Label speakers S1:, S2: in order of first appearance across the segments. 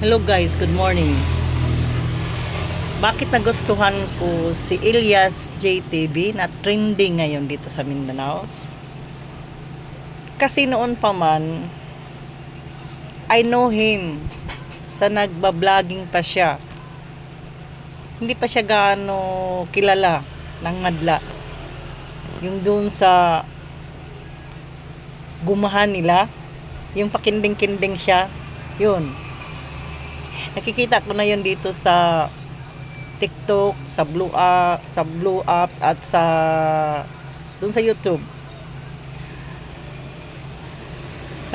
S1: Hello guys, good morning. Bakit nagustuhan ko si Elias JTV na trending ngayon dito sa Mindanao? Kasi noon pa man, I know him sa nagba-vlogging pa siya. Hindi pa siya gaano kilala ng madla. Yung doon sa gumahan nila, yung pakinding-kinding siya, yun. Nakikita ko na yun dito sa TikTok, sa Blue Apps at sa dun sa YouTube.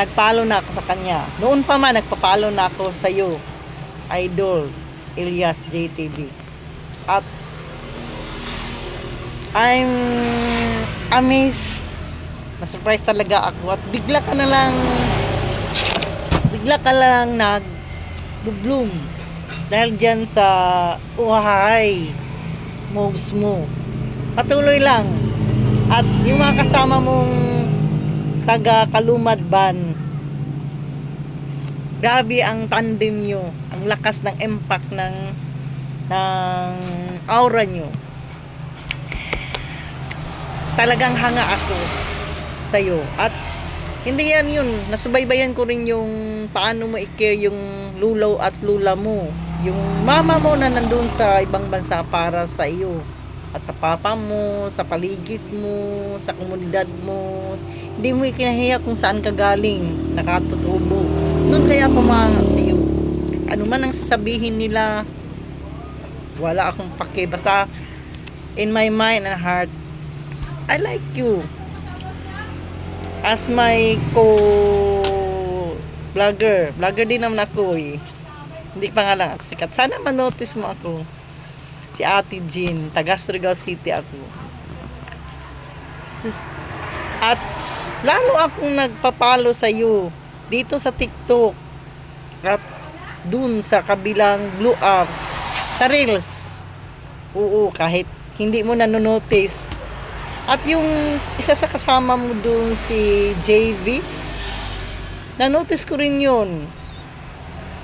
S1: Nagpalo na ako sa kanya. Noon pa man nagpapalo na ako sa iyo, Idol Elias JTV. At I'm amazed. Na-surprise talaga ako at bigla ka lang nag-bloom dahil dyan sa uhahay moves mo. Patuloy lang. At yung mga kasama mong taga Kalumad Ban, grabe ang tandem nyo, ang lakas ng impact ng aura nyo. Talagang hanga ako sa'yo. At hindi yan yun, nasubaybayan ko rin yung paano mo i-care yung lulaw at lula mo, yung mama mo na nandun sa ibang bansa para sa iyo, at sa papa mo, sa paligid mo, sa komunidad mo. Hindi mo ikinahiya kung saan ka galing, nakatutubo. Doon kaya pumanga sa iyo. Ano man ang sasabihin nila, wala akong pake. Basta in my mind and heart, I like you as my vlogger din naman ako eh. Hindi pa nga lang ako sikat. Sana manotice mo ako. Si Ate Jean, taga Surigao City ako. At lalo akong nagpapalo sa iyo dito sa TikTok at dun sa kabilang Blue Apps, sa Reels. Oo, kahit hindi mo nanonotice. At yung isa sa kasama mo dun, si JV, na-notice ko rin yun.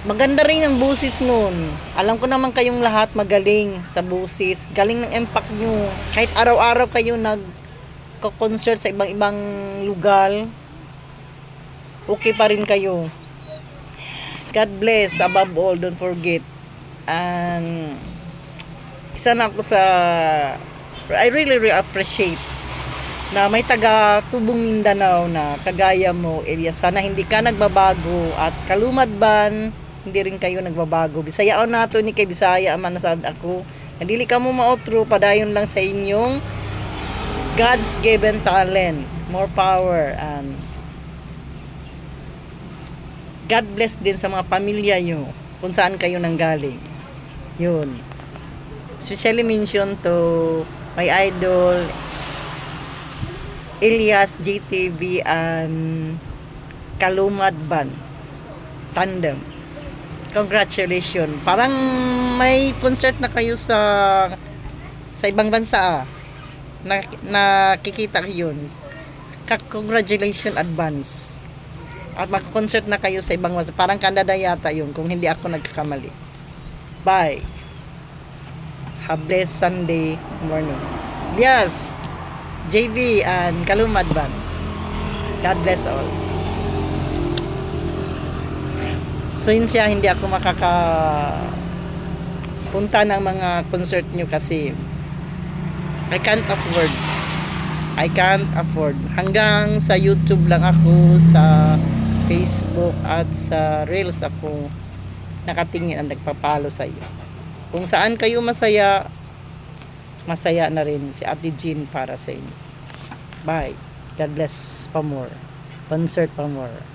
S1: Maganda rin ang busis nun. Alam ko naman kayong lahat magaling sa busis. Galing ng impact nyo. Kahit araw-araw kayo nag-concert sa ibang-ibang lugar, okay pa rin kayo. God bless above all, don't forget. And isa na ako sa I really appreciate na may taga Tubong Mindanao na kagaya mo, Elias. Sana hindi ka nagbabago at Kalumad Ban, hindi rin kayo nagbabago. Bisayaon nato ni kay Bisaya manasad ako. Nadili ka mo maotro, padayon lang sa inyong God's given talent. More power and God bless din sa mga pamilya nyo kung saan kayo nanggaling. Yun. Especially mention to my idol Elias JTV and Kalumad Ban tandem. Congratulations. Parang may concert na kayo sa ibang bansa. Nakikita ko yun. Congratulations advance. At mag-concert na kayo sa ibang bansa. Parang Canada yata yun kung hindi ako nagkakamali. Bye. Have a blessed Sunday morning. Yes, JV and Kalumad Ban. God bless all. So yun siya, hindi ako makakapunta ng mga concert nyo kasi I can't afford. Hanggang sa YouTube lang ako, sa Facebook at sa Reels ako nakatingin ang nagpapalo sa iyo. Kung saan kayo masaya, masaya na rin si Ate Jean para sa inyo. Bye. God bless pa more. Concert pa more.